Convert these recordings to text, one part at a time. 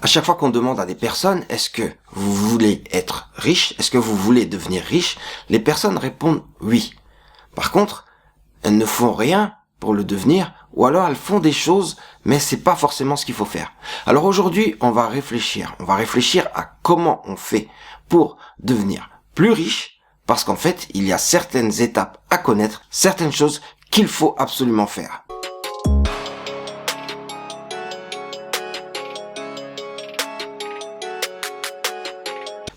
À chaque fois qu'on demande à des personnes, est-ce que vous voulez être riche? Est-ce que vous voulez devenir riche? Les personnes répondent oui. Par contre, elles ne font rien pour le devenir, ou alors elles font des choses, mais c'est pas forcément ce qu'il faut faire. Alors aujourd'hui, on va réfléchir à comment on fait pour devenir plus riche, parce qu'en fait, il y a certaines étapes à connaître, certaines choses qu'il faut absolument faire.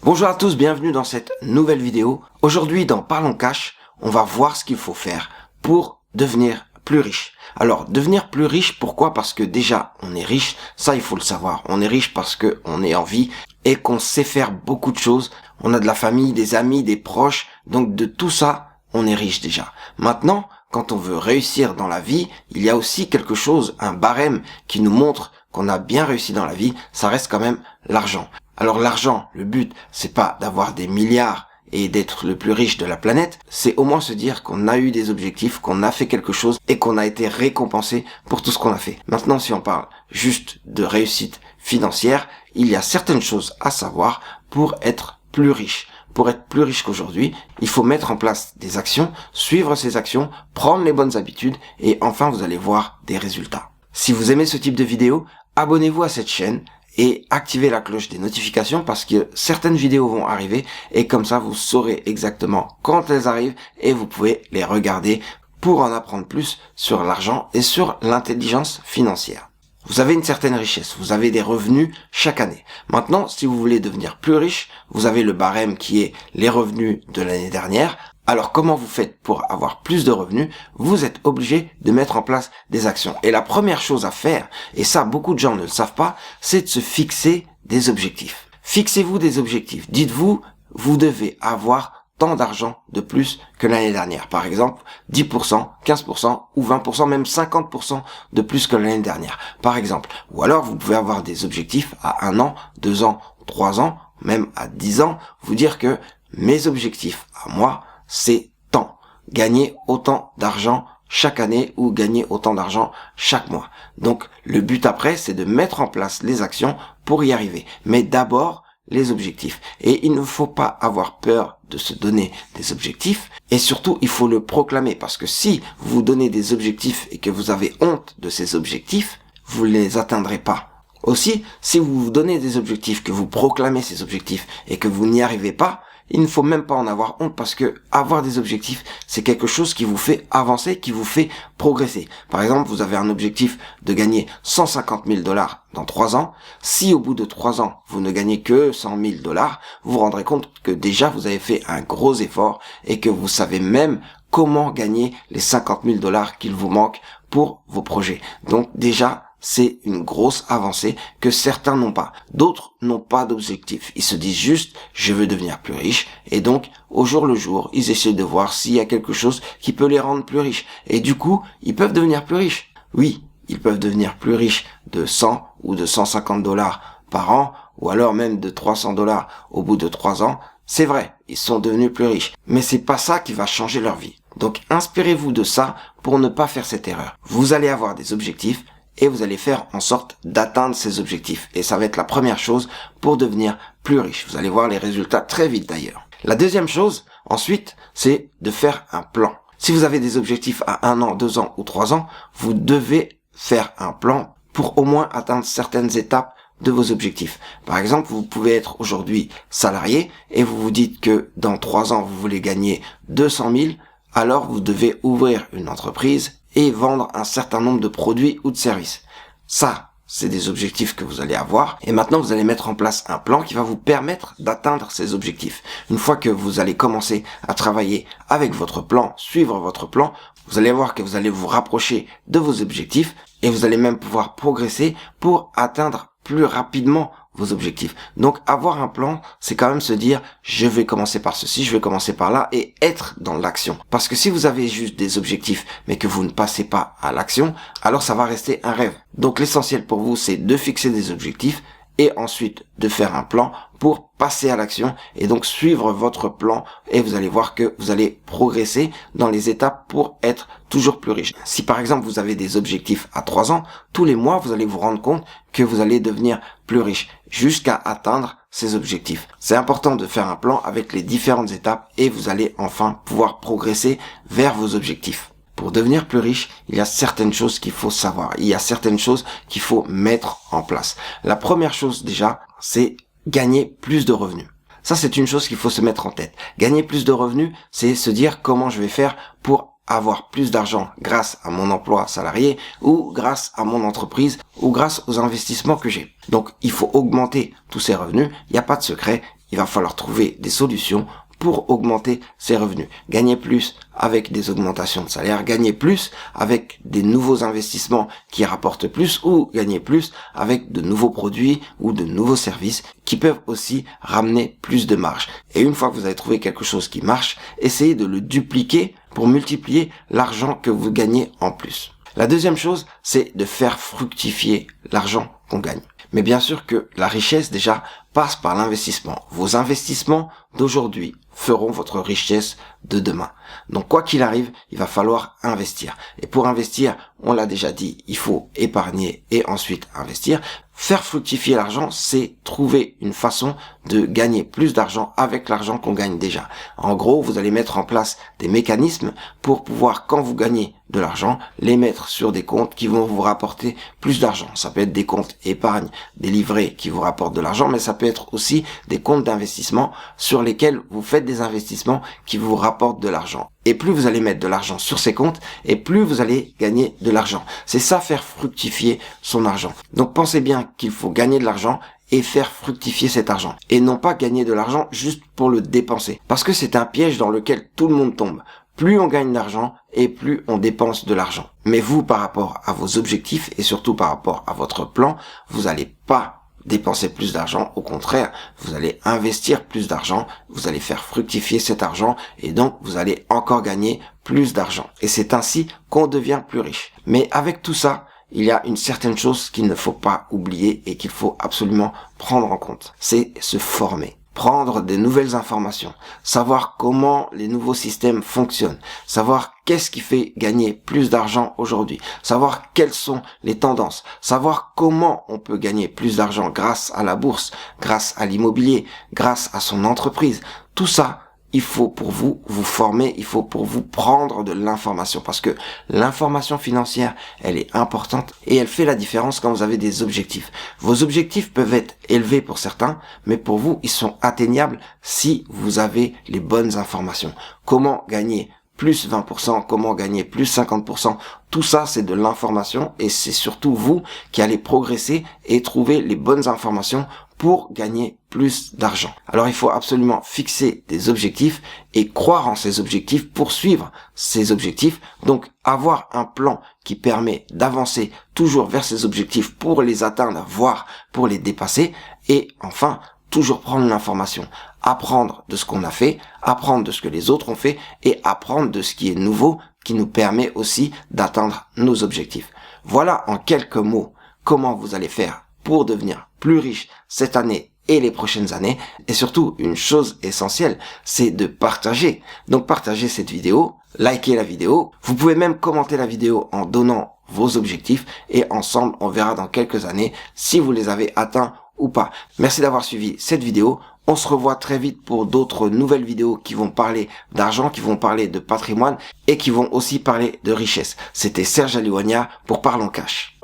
Bonjour à tous, bienvenue dans cette nouvelle vidéo. Aujourd'hui, dans Parlons Cash, on va voir ce qu'il faut faire pour devenir plus riche. Alors, devenir plus riche, pourquoi? Parce que déjà, on est riche, ça il faut le savoir. On est riche parce que on est en vie et qu'on sait faire beaucoup de choses. On a de la famille, des amis, des proches, donc de tout ça, on est riche déjà. Maintenant, quand on veut réussir dans la vie, il y a aussi quelque chose, un barème qui nous montre qu'on a bien réussi dans la vie, ça reste quand même l'argent. Alors l'argent, le but, c'est pas d'avoir des milliards et d'être le plus riche de la planète, c'est au moins se dire qu'on a eu des objectifs, qu'on a fait quelque chose et qu'on a été récompensé pour tout ce qu'on a fait. Maintenant, si on parle juste de réussite financière, il y a certaines choses à savoir pour être plus riche. Pour être plus riche qu'aujourd'hui, il faut mettre en place des actions, suivre ces actions, prendre les bonnes habitudes et enfin vous allez voir des résultats. Si vous aimez ce type de vidéo, abonnez-vous à cette chaîne et activez la cloche des notifications parce que certaines vidéos vont arriver et comme ça vous saurez exactement quand elles arrivent et vous pouvez les regarder pour en apprendre plus sur l'argent et sur l'intelligence financière. Vous avez une certaine richesse, vous avez des revenus chaque année. Maintenant, si vous voulez devenir plus riche, vous avez le barème qui est les revenus de l'année dernière. Alors comment vous faites pour avoir plus de revenus? Vous êtes obligé de mettre en place des actions. Et la première chose à faire, et ça beaucoup de gens ne le savent pas, c'est de se fixer des objectifs. Fixez-vous des objectifs. Dites-vous, vous devez avoir tant d'argent de plus que l'année dernière. Par exemple, 10%, 15% ou 20%, même 50% de plus que l'année dernière. Par exemple. Ou alors vous pouvez avoir des objectifs à 1 an, 2 ans, 3 ans, même à 10 ans. Vous dire que mes objectifs à moi, c'est tant. Gagner autant d'argent chaque année ou gagner autant d'argent chaque mois. Donc, le but après, c'est de mettre en place les actions pour y arriver. Mais d'abord, les objectifs. Et il ne faut pas avoir peur de se donner des objectifs. Et surtout, il faut le proclamer. Parce que si vous vous donnez des objectifs et que vous avez honte de ces objectifs, vous ne les atteindrez pas. Aussi, si vous vous donnez des objectifs, que vous proclamez ces objectifs et que vous n'y arrivez pas, il ne faut même pas en avoir honte parce que avoir des objectifs, c'est quelque chose qui vous fait avancer, qui vous fait progresser. Par exemple, vous avez un objectif de gagner 150 000 $ dans 3 ans. Si au bout de 3 ans, vous ne gagnez que 100 000 $, vous vous rendrez compte que déjà vous avez fait un gros effort et que vous savez même comment gagner les 50 000 $ qu'il vous manque pour vos projets. Donc déjà, c'est une grosse avancée que certains n'ont pas. D'autres n'ont pas d'objectif. Ils se disent juste, je veux devenir plus riche. Et donc, au jour le jour, ils essaient de voir s'il y a quelque chose qui peut les rendre plus riches. Et du coup, ils peuvent devenir plus riches. Oui, ils peuvent devenir plus riches de 100 ou de 150 $ par an, ou alors même de 300 $ au bout de 3 ans. C'est vrai, ils sont devenus plus riches. Mais c'est pas ça qui va changer leur vie. Donc, inspirez-vous de ça pour ne pas faire cette erreur. Vous allez avoir des objectifs, et vous allez faire en sorte d'atteindre ces objectifs. Et ça va être la première chose pour devenir plus riche. Vous allez voir les résultats très vite d'ailleurs. La deuxième chose, ensuite, c'est de faire un plan. Si vous avez des objectifs à 1 an, 2 ans ou 3 ans, vous devez faire un plan pour au moins atteindre certaines étapes de vos objectifs. Par exemple, vous pouvez être aujourd'hui salarié et vous vous dites que dans 3 ans, vous voulez gagner 200 000, alors vous devez ouvrir une entreprise et vendre un certain nombre de produits ou de services. Ça, c'est des objectifs que vous allez avoir. Et maintenant, vous allez mettre en place un plan qui va vous permettre d'atteindre ces objectifs. Une fois que vous allez commencer à travailler avec votre plan, suivre votre plan, vous allez voir que vous allez vous rapprocher de vos objectifs et vous allez même pouvoir progresser pour atteindre plus rapidement vos objectifs. Donc avoir un plan, c'est quand même se dire je vais commencer par ceci, je vais commencer par là et être dans l'action. Parce que si vous avez juste des objectifs mais que vous ne passez pas à l'action, alors ça va rester un rêve. Donc l'essentiel pour vous, c'est de fixer des objectifs et ensuite de faire un plan pour passer à l'action et donc suivre votre plan, et vous allez voir que vous allez progresser dans les étapes pour être toujours plus riche. Si par exemple vous avez des objectifs à 3 ans, tous les mois vous allez vous rendre compte que vous allez devenir plus riche jusqu'à atteindre ces objectifs. C'est important de faire un plan avec les différentes étapes et vous allez enfin pouvoir progresser vers vos objectifs. Pour devenir plus riche, il y a certaines choses qu'il faut savoir. Il y a certaines choses qu'il faut mettre en place. La première chose déjà, c'est gagner plus de revenus. Ça, c'est une chose qu'il faut se mettre en tête. Gagner plus de revenus, c'est se dire comment je vais faire pour avoir plus d'argent grâce à mon emploi salarié ou grâce à mon entreprise ou grâce aux investissements que j'ai. Donc, il faut augmenter tous ces revenus. Il n'y a pas de secret. Il va falloir trouver des solutions pour augmenter ses revenus. Gagner plus avec des augmentations de salaire, gagner plus avec des nouveaux investissements qui rapportent plus ou gagner plus avec de nouveaux produits ou de nouveaux services qui peuvent aussi ramener plus de marge. Et une fois que vous avez trouvé quelque chose qui marche, essayez de le dupliquer pour multiplier l'argent que vous gagnez en plus. La deuxième chose, c'est de faire fructifier l'argent qu'on gagne. Mais bien sûr que la richesse déjà passe par l'investissement. Vos investissements d'aujourd'hui feront votre richesse de demain. Donc quoi qu'il arrive, il va falloir investir. Et pour investir, on l'a déjà dit, il faut épargner et ensuite investir. Faire fructifier l'argent, c'est trouver une façon de gagner plus d'argent avec l'argent qu'on gagne déjà. En gros, vous allez mettre en place des mécanismes pour pouvoir, quand vous gagnez de l'argent, les mettre sur des comptes qui vont vous rapporter plus d'argent. Ça peut être des comptes épargne, des livrets qui vous rapportent de l'argent, mais ça peut être aussi des comptes d'investissement sur lesquels vous faites des investissements qui vous rapportent de l'argent. Et plus vous allez mettre de l'argent sur ces comptes, et plus vous allez gagner de l'argent. C'est ça, faire fructifier son argent. Donc pensez bien qu'il faut gagner de l'argent et faire fructifier cet argent. Et non pas gagner de l'argent juste pour le dépenser. Parce que c'est un piège dans lequel tout le monde tombe. Plus on gagne d'argent et plus on dépense de l'argent. Mais vous, par rapport à vos objectifs et surtout par rapport à votre plan, vous n'allez pas dépenser plus d'argent. Au contraire, vous allez investir plus d'argent, vous allez faire fructifier cet argent et donc vous allez encore gagner plus d'argent. Et c'est ainsi qu'on devient plus riche. Mais avec tout ça, il y a une certaine chose qu'il ne faut pas oublier et qu'il faut absolument prendre en compte. C'est se former. Prendre des nouvelles informations, savoir comment les nouveaux systèmes fonctionnent, savoir qu'est-ce qui fait gagner plus d'argent aujourd'hui, savoir quelles sont les tendances, savoir comment on peut gagner plus d'argent grâce à la bourse, grâce à l'immobilier, grâce à son entreprise. Tout ça, il faut pour vous former, il faut pour vous prendre de l'information parce que l'information financière, elle est importante et elle fait la différence quand vous avez des objectifs. Vos objectifs peuvent être élevés pour certains, mais pour vous, ils sont atteignables si vous avez les bonnes informations. Comment gagner plus 20%, comment gagner plus 50%, tout ça c'est de l'information et c'est surtout vous qui allez progresser et trouver les bonnes informations pour gagner plus d'argent. Alors il faut absolument fixer des objectifs et croire en ces objectifs, poursuivre ces objectifs, donc avoir un plan qui permet d'avancer toujours vers ces objectifs pour les atteindre, voire pour les dépasser, et enfin toujours prendre l'information, apprendre de ce qu'on a fait, apprendre de ce que les autres ont fait et apprendre de ce qui est nouveau qui nous permet aussi d'atteindre nos objectifs. Voilà en quelques mots comment vous allez faire pour devenir plus riche cette année et les prochaines années. Et surtout, une chose essentielle, c'est de partager. Donc partagez cette vidéo, likez la vidéo. Vous pouvez même commenter la vidéo en donnant vos objectifs et ensemble, on verra dans quelques années si vous les avez atteints ou pas. Merci d'avoir suivi cette vidéo. On se revoit très vite pour d'autres nouvelles vidéos qui vont parler d'argent, qui vont parler de patrimoine et qui vont aussi parler de richesse. C'était Serge Aliwania pour Parlons Cash.